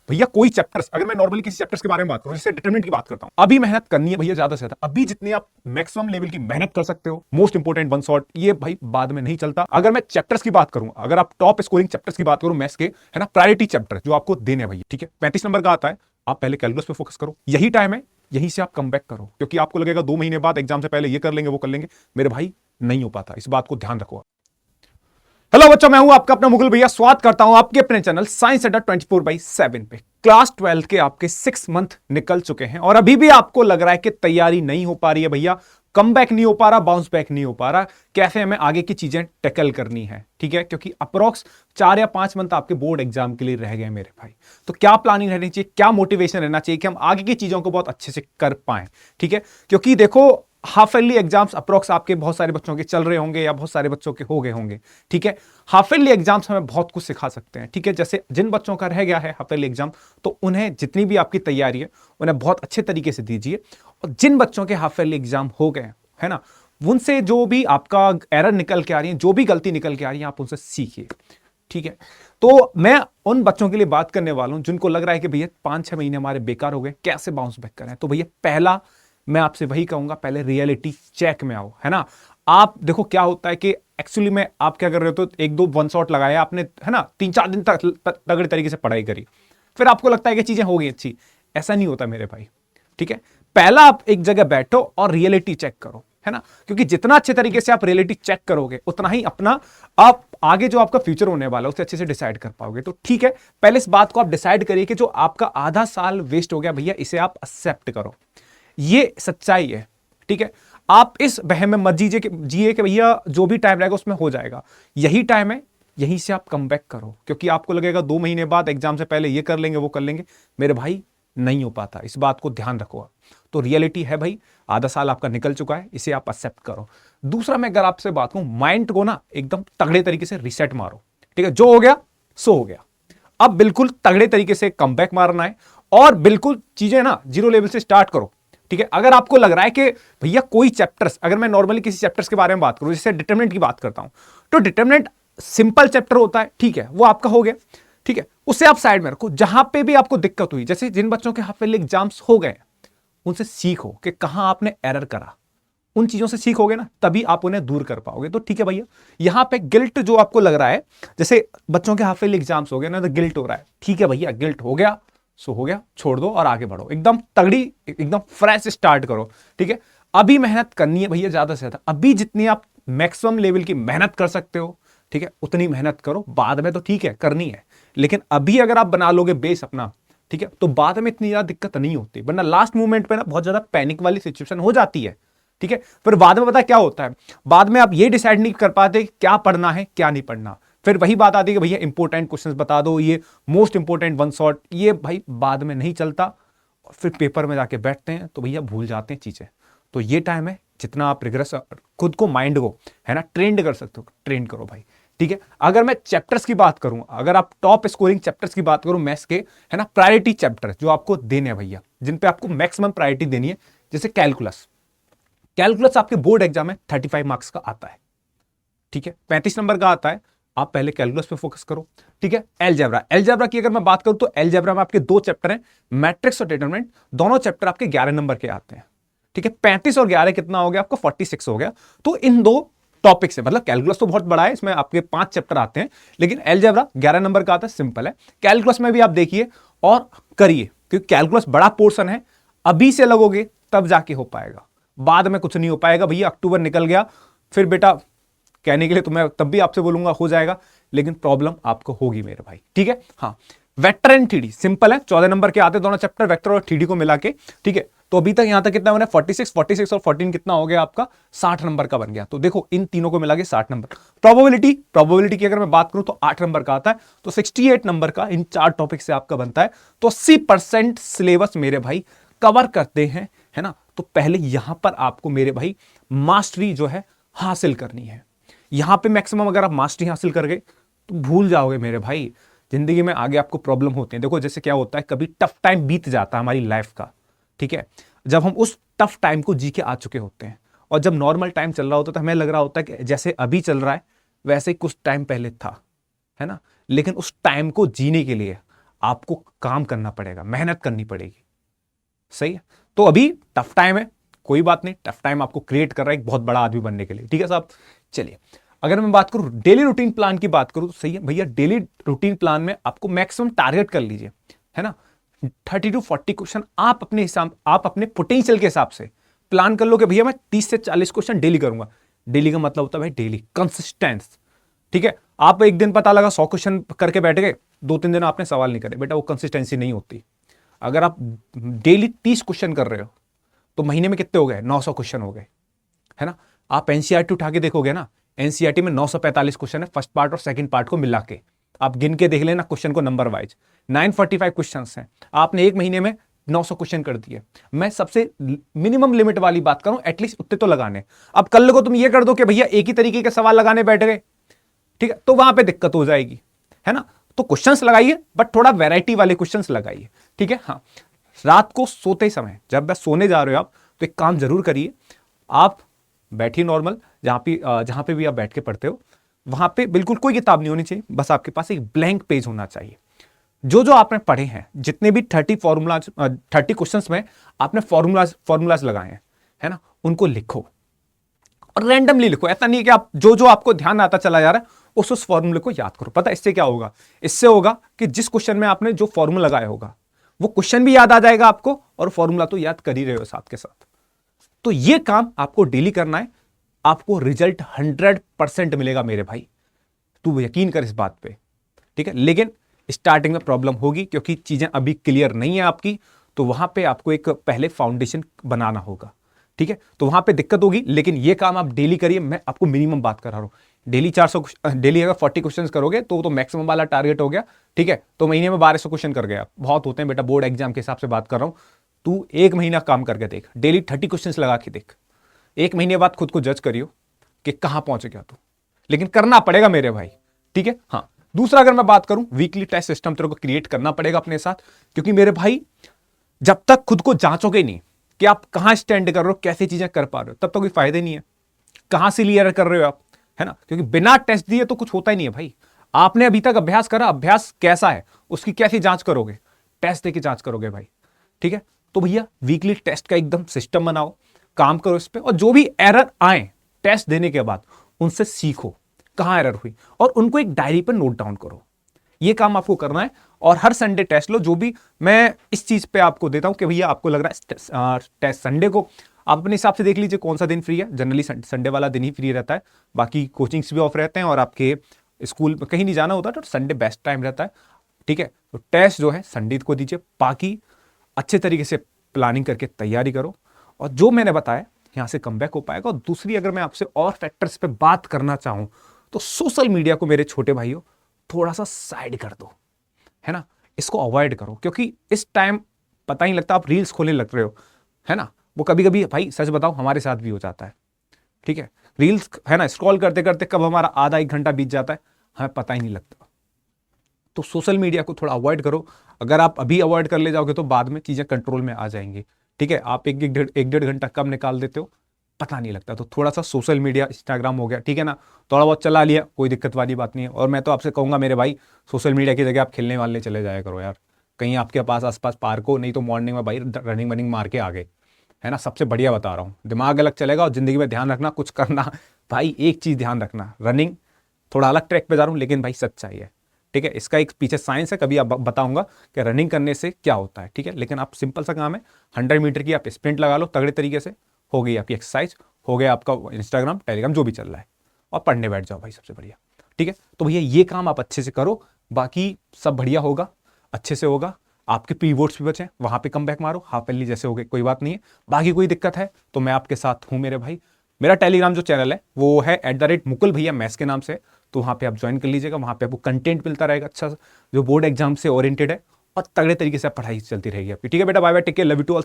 भैया कोई चैप्टर्स, अगर मैं नॉर्मली किसी चैप्टर्स के बारे में बात करूं, जैसे डिटरमिनेंट की बात करता हूं, अभी मेहनत करनी है भैया ज्यादा से ज्यादा, अभी जितनी आप मैक्सिमम लेवल की मेहनत कर सकते हो, मोस्ट इंपोर्टेंट वन शॉट, ये भाई बाद में नहीं चलता। अगर मैं चैप्टर्स की बात करूं, अगर आप टॉप स्कोरिंग चैप्टर्स की बात करूं मैथ्स के, है ना, प्रायोरिटी चैप्टर जो आपको देने भैया, ठीक है, 35 नंबर का आता है, आप पहले कैलकुलस पे फोकस करो, यही टाइम है, यहीं से आप कम बैक करो, क्योंकि आपको लगेगा 2 महीने बाद एग्जाम से पहले ये कर लेंगे वो कर लेंगे, मेरे भाई नहीं हो पाता, इस बात को ध्यान रखो। हेलो बच्चों, मैं हूं आपका अपना मुकुल भैया, स्वागत करता हूं आपके अपने चैनल साइंस अड्डा 24/7 पे। क्लास 12 के आपके 6 मंथ निकल चुके हैं और अभी भी आपको लग रहा है कि तैयारी नहीं हो पा रही है भैया, कम बैक नहीं हो पा रहा, बाउंस बैक नहीं हो पा रहा, कैसे हमें आगे की चीजें टैकल करनी है, ठीक है, क्योंकि अप्रोक्स 4 या 5 मंथ आपके बोर्ड एग्जाम के लिए रह गए मेरे भाई। तो क्या प्लानिंग रहनी चाहिए, क्या मोटिवेशन रहना चाहिए कि हम आगे की चीजों को बहुत अच्छे से कर पाए, ठीक है, क्योंकि देखो हाफ ईयरली एग्जाम्स अप्रोक्स आपके बहुत सारे बच्चों के चल रहे होंगे या बहुत सारे बच्चों के हो गए होंगे, ठीक है। हाफ ईयरली एग्जाम्स हमें बहुत कुछ सिखा सकते हैं, ठीक है। जैसे जिन बच्चों का रह गया है हाफ ईयरली एग्जाम, तो उन्हें जितनी भी आपकी तैयारी है उन्हें बहुत अच्छे तरीके से दीजिए, और जिन बच्चों के हाफ ईयरली एग्जाम हो गए, है ना, उनसे जो भी आपका एरर निकल के आ रही है, जो भी गलती निकल के आ रही है, आप उनसे सीखिए, ठीक है। तो मैं उन बच्चों के लिए बात करने वाला हूं जिनको लग रहा है कि भैया 5-6 महीने हमारे बेकार हो गए, कैसे बाउंस बैक करें। तो भैया पहला मैं आपसे वही कहूंगा, पहले रियलिटी चेक में आओ, है ना। आप देखो क्या होता है कि एक्चुअली में आप क्या कर रहे हो, तो 1-2 वन शॉट लगाया आपने, है ना, 3-4 दिन तक तगड़े तरीके से पढ़ाई करी, फिर आपको लगता है कि चीजें हो गई अच्छी। ऐसा नहीं होता मेरे भाई, ठीक है। पहला आप एक जगह बैठो और रियलिटी चेक करो, है ना, क्योंकि जितना अच्छे तरीके से आप रियलिटी चेक करोगे उतना ही अपना आप आगे जो आपका फ्यूचर होने वाला है उसे अच्छे से डिसाइड कर पाओगे। तो ठीक है, पहले इस बात को आप डिसाइड करिए कि जो आपका आधा साल वेस्ट हो गया भैया, इसे आप एक्सेप्ट करो, ये सच्चाई है, ठीक है। आप इस बहम में मत जिए कि भैया जो भी टाइम रहेगा उसमें हो जाएगा, यही टाइम है, यहीं से आप कम बैक करो, क्योंकि आपको लगेगा 2 महीने बाद एग्जाम से पहले ये कर लेंगे वो कर लेंगे, मेरे भाई नहीं हो पाता, इस बात को ध्यान रखो आप। तो रियलिटी है भाई, आधा साल आपका निकल चुका है, इसे आप एक्सेप्ट करो। दूसरा, मैं अगर आपसे बात करूं, माइंड को ना एकदम तगड़े तरीके से रिसेट मारो, ठीक है, जो हो गया सो हो गया, अब बिल्कुल तगड़े तरीके से कम बैक मारना है और बिल्कुल चीजें ना जीरो लेवल से स्टार्ट करो, ठीक है। अगर आपको लग रहा है कि भैया कोई चैप्टर्स, अगर मैं नॉर्मली किसी चैप्टर्स के बारे में बात करूं, जैसे डिटरमिनेंट की बात करता हूं, तो डिटरमिनेंट सिंपल चैप्टर होता है, ठीक है, वो आपका हो गया, ठीक है, उसे आप साइड में रखो। जहां पे भी आपको दिक्कत हुई, जैसे जिन बच्चों के हाफ ईयरली एग्जाम्स हो गए, उनसे सीखो कि कहां आपने एरर करा, उन चीजों से सीखोगे ना, तभी आप उन्हें दूर कर पाओगे। तो ठीक है भैया, यहां पे गिल्ट जो आपको लग रहा है, जैसे बच्चों के हाफ ईयरली एग्जाम्स हो गए ना, तो गिल्ट हो रहा है, ठीक है भैया, गिल्ट हो गया सो हो गया, छोड़ दो और आगे बढ़ो, एकदम तगड़ी, एकदम फ्रेश स्टार्ट करो, ठीक है। अभी मेहनत करनी है भैया ज्यादा से ज्यादा, अभी जितनी आप मैक्सिमम लेवल की मेहनत कर सकते हो, ठीक है, उतनी मेहनत करो। बाद में तो ठीक है करनी है, लेकिन अभी अगर आप बना लोगे बेस अपना, ठीक है, तो बाद में इतनी ज्यादा दिक्कत नहीं होती, वरना लास्ट मोमेंट पे ना बहुत ज्यादा पैनिक वाली सिचुएशन हो जाती है, ठीक है। फिर बाद में पता क्या होता है, बाद में आप ये डिसाइड नहीं कर पाते क्या पढ़ना है क्या नहीं पढ़ना, फिर वही बात आती है कि भैया इंपॉर्टेंट क्वेश्चंस बता दो, ये मोस्ट इंपॉर्टेंट वन शॉट, ये भाई बाद में नहीं चलता, फिर पेपर में जाके बैठते हैं तो भैया भूल जाते हैं चीजें। तो ये टाइम है, जितना आप रिग्रेस खुद को, माइंड को, है ना, ट्रेंड कर सकते हो, ट्रेंड करो भाई, ठीक है। अगर मैं चैप्टर्स की बात करूं, अगर आप टॉप स्कोरिंग चैप्टर्स की बात करूं मैथ्स के, है ना, प्रायोरिटी चैप्टर जो आपको देने हैं भैया, जिन पे आपको मैक्सिमम प्रायोरिटी देनी है, जैसे कैलकुलस। कैलकुलस आपके बोर्ड एग्जाम में 35 मार्क्स का आता है, ठीक है, 35 नंबर का आता है, आप पहले कैलकुलस पे फोकस करो, ठीक है। अलजेब्रा, अलजेब्रा की अगर मैं बात करूं तो अलजेब्रा में आपके 2 चैप्टर हैं, मैट्रिक्स और डिटरमिनेंट, दोनों चैप्टर आपके 11 नंबर के आते हैं, ठीक है। 35 और 11 कितना हो गया आपको, 46 हो गया। तो इन 2 टॉपिक से, मतलब कैलकुलस तो बहुत बड़ा है, इसमें आपके 5 चैप्टर आते हैं, लेकिन अलजेब्रा 11 नंबर का आता है, सिंपल है। कैलकुलस में भी आप देखिए और करिए, क्योंकि कैलकुलस बड़ा पोर्शन है, अभी से लगोगे तब जाके हो पाएगा, बाद में कुछ नहीं हो पाएगा भैया। अक्टूबर निकल गया, फिर बेटा कहने के लिए तो मैं तब भी आपसे बोलूंगा हो जाएगा, लेकिन प्रॉब्लम आपको होगी मेरे भाई, ठीक है। हाँ, वेक्टर एंड थ्री सिंपल है, 14 नंबर के आते दोनों चैप्टर, वेक्टर और थ्री को मिला के, ठीक है। तो अभी तक यहां तक कितना बना, 46 और 14 कितना हो गया आपका, 60 नंबर का बन गया। तो देखो इन तीनों को मिला के 60 नंबर। प्रोबेबिलिटी की अगर मैं बात करूं तो 8 नंबर का आता है, तो 68 नंबर का इन 4 टॉपिक से आपका बनता है। तो 80% सिलेबस मेरे भाई कवर करते हैं, है ना। तो पहले यहां पर आपको मेरे भाई मास्टरी जो है हासिल करनी है। यहां पे मैक्सिमम अगर आप मास्टरी हासिल कर गए तो भूल जाओगे मेरे भाई, जिंदगी में आगे आपको प्रॉब्लम होते हैं। देखो जैसे क्या होता है, कभी टफ टाइम बीत जाता है हमारी लाइफ का, ठीक है, जब हम उस टफ टाइम को जी के आ चुके होते हैं, और जब नॉर्मल टाइम चल रहा होता है तो हमें लग रहा होता है कि जैसे अभी चल रहा है वैसे ही कुछ टाइम पहले था, है ना। लेकिन उस टाइम को जीने के लिए आपको काम करना पड़ेगा, मेहनत करनी पड़ेगी। सही है। तो अभी टफ टाइम है, कोई बात नहीं, टफ टाइम आपको क्रिएट कर रहा है एक बहुत बड़ा आदमी बनने के लिए। ठीक है साहब। चलिए, अगर मैं बात करूं डेली रूटीन प्लान की बात करूं तो सही है भैया, डेली रूटीन प्लान में आपको मैक्सिमम टारगेट कर लीजिए, है ना। 30 to 40 क्वेश्चन आप अपने हिसाब, आप अपने पोटेंशियल के हिसाब से प्लान कर लो कि भैया मैं 30 से 40 क्वेश्चन डेली करूंगा। डेली का मतलब होता है भाई डेली कंसिस्टेंस। ठीक है। आप एक दिन पता लगा 100 क्वेश्चन करके बैठ गए, 2-3 दिन आपने सवाल नहीं करे, बेटा वो कंसिस्टेंसी नहीं होती। अगर आप डेली 30 क्वेश्चन कर रहे हो तो महीने में कितने हो गए, 900 क्वेश्चन हो गए, है ना। आप एनसीईआरटी उठा के देखोगे ना, एनसीईआरटी में 945 क्वेश्चन है, फर्स्ट पार्ट और सेकंड पार्ट को मिला के। आप गिन के देख लेना क्वेश्चन को नंबर वाइज, 945 क्वेश्चन हैं। आपने एक महीने में 900 क्वेश्चन कर दिए। मैं सबसे मिनिमम लिमिट वाली बात करूं, एटलीस्ट उतने तो लगाने। अब कल को तुम ये कर दो कि भैया एक ही तरीके के सवाल लगाने बैठ गए, ठीक है, तो वहां पे दिक्कत हो जाएगी, है ना। तो क्वेश्चंस लगाइए, बट थोड़ा वैरायटी वाले क्वेश्चंस लगाइए। ठीक है। हाँ, रात को सोते समय जब बस सोने जा रहे हो आप, तो एक काम जरूर करिए, आप बैठिए नॉर्मल, जहां पे भी आप बैठ के पढ़ते हो वहां पे बिल्कुल कोई किताब नहीं होनी चाहिए, बस आपके पास एक ब्लैंक पेज होना चाहिए। जो जो आपने पढ़े हैं, जितने भी 30 क्वेश्चंस में आपने फॉर्मूलाज लगाए हैं, है ना, उनको लिखो और रैंडमली लिखो। ऐसा नहीं है कि आप जो जो आपको ध्यान आता चला जा रहा है उस फॉर्मूले को याद करो। पता है इससे क्या होगा, इससे होगा कि जिस क्वेश्चन में आपने जो फॉर्मूला लगाया होगा वो क्वेश्चन भी याद आ जाएगा आपको, और फॉर्मूला तो याद कर ही रहे हो साथ के साथ। तो ये काम आपको डेली करना है, आपको रिजल्ट 100% मिलेगा मेरे भाई, तू यकीन कर इस बात पे। ठीक है। लेकिन स्टार्टिंग में प्रॉब्लम होगी क्योंकि चीजें अभी क्लियर नहीं है आपकी, तो वहां पे आपको एक पहले फाउंडेशन बनाना होगा। ठीक है। तो वहां पे दिक्कत होगी, लेकिन ये काम आप डेली करिए। मैं आपको मिनिमम बात कर रहा हूं, डेली 400, डेली अगर 40 क्वेश्चन करोगे तो मैक्सिमम वाला टारगेट हो गया। ठीक है। तो महीने में 1200 क्वेश्चन कर गया, बहुत होते हैं बेटा, बोर्ड एग्जाम के हिसाब से बात कर रहा हूं। तू एक महीना काम करके देख, डेली 30 क्वेश्चन लगा के देख, एक महीने बाद खुद को जज करियो कि कहां पहुंच गया तू, लेकिन करना पड़ेगा मेरे भाई। ठीक है। हाँ, दूसरा अगर मैं बात करूं, वीकली टेस्ट सिस्टम तेरे को क्रिएट करना पड़ेगा अपने साथ, क्योंकि मेरे भाई जब तक खुद को जांचोगे नहीं कि आप कहां स्टैंड कर रहे हो, कैसे चीजें कर पा रहे हो, तब तक कोई फायदा नहीं है। कहां से क्लियर कर रहे हो आप, है ना, क्योंकि बिना टेस्ट दिए तो कुछ होता ही नहीं है भाई। आपने अभी तक अभ्यास करा, अभ्यास कैसा है उसकी कैसी जांच करोगे, टेस्ट देके जांच करोगे भाई। ठीक है। तो भैया वीकली टेस्ट का एकदम सिस्टम बनाओ, काम करो इस पे, और जो भी एरर आए टेस्ट देने के बाद उनसे सीखो कहां एरर हुई, और उनको एक डायरी पर नोट डाउन करो। ये काम आपको करना है, और हर संडे टेस्ट लो। जो भी मैं इस चीज पे आपको देता हूं कि भैया आपको लग रहा है टेस्ट संडे को, आप अपने हिसाब से देख लीजिए कौन सा दिन फ्री है। जनरली संडे वाला दिन ही फ्री रहता है, बाकी कोचिंग्स भी ऑफ रहते हैं, और आपके स्कूल में कहीं नहीं जाना होता तो संडे बेस्ट टाइम रहता है। ठीक है। तो टेस्ट जो है संडे को दीजिए, बाकी अच्छे तरीके से प्लानिंग करके तैयारी करो, और जो मैंने बताया यहां से कमबैक हो पाएगा। और दूसरी अगर मैं आपसे और फैक्टर्स पे बात करना चाहूं तो सोशल मीडिया को मेरे छोटे भाइयों थोड़ा सा साइड कर दो, है ना, इसको अवॉइड करो, क्योंकि इस टाइम पता ही लगता आप रील्स खोलने लग रहे हो, है ना। वो कभी कभी भाई सच बताओ हमारे साथ भी हो जाता है। ठीक है। रील्स, है ना, स्क्रॉल करते करते कब हमारा आधा 1 घंटा बीत जाता है हमें पता ही नहीं लगता। तो सोशल मीडिया को थोड़ा अवॉइड करो। अगर आप अभी अवॉइड कर ले जाओगे तो बाद में चीजें कंट्रोल में आ जाएंगी। ठीक है। आप एक डेढ़ घंटा कब निकाल देते हो पता नहीं लगता। तो थोड़ा सा सोशल मीडिया, इंस्टाग्राम हो गया, ठीक है ना, थोड़ा बहुत चला लिया, कोई दिक्कत वाली बात नहीं है। और मैं तो आपसे कहूंगा मेरे भाई, सोशल मीडिया की जगह आप खेलने वालने चले जाया करो यार, कहीं आपके पास आसपास पार्क हो, नहीं तो मॉर्निंग में भाई रनिंग वनिंग मार के आ गए, है ना। सबसे बढ़िया बता रहा हूँ, दिमाग अलग चलेगा और जिंदगी में ध्यान रखना कुछ करना। भाई एक चीज ध्यान रखना, रनिंग थोड़ा अलग ट्रैक पे जा रहा हूँ लेकिन भाई सच्चाई है। ठीक है। इसका एक पीछे साइंस है, कभी आप बताऊंगा कि रनिंग करने से क्या होता है। ठीक है। लेकिन आप सिंपल सा काम है, 100 मीटर की आप स्प्रिंट लगा लो तगड़े तरीके से, हो गई आपकी एक्सरसाइज, हो गया आपका इंस्टाग्राम टेलीग्राम जो भी चल रहा है, और पढ़ने बैठ जाओ भाई, सबसे बढ़िया। ठीक है। तो भैया ये काम आप अच्छे से करो, बाकी सब बढ़िया होगा, अच्छे से होगा। आपके प्री बोर्ड्स भी बचे, वहां पे कम बैक मारो, हाफ एयरली जैसे हो गए, कोई बात नहीं है। बाकी कोई दिक्कत है तो मैं आपके साथ हूं मेरे भाई। मेरा टेलीग्राम जो चैनल है वो है @मुकुल भैया मैथ्स के नाम से, तो वहां पे आप ज्वाइन कर लीजिएगा। वहां पे आपको कंटेंट मिलता रहेगा अच्छा, जो बोर्ड एग्जाम से ओरिएंटेड है, और तगड़े तरीके से पढ़ाई चलती रहेगी आपकी। ठीक है बेटा, bye bye, take care, love you to all.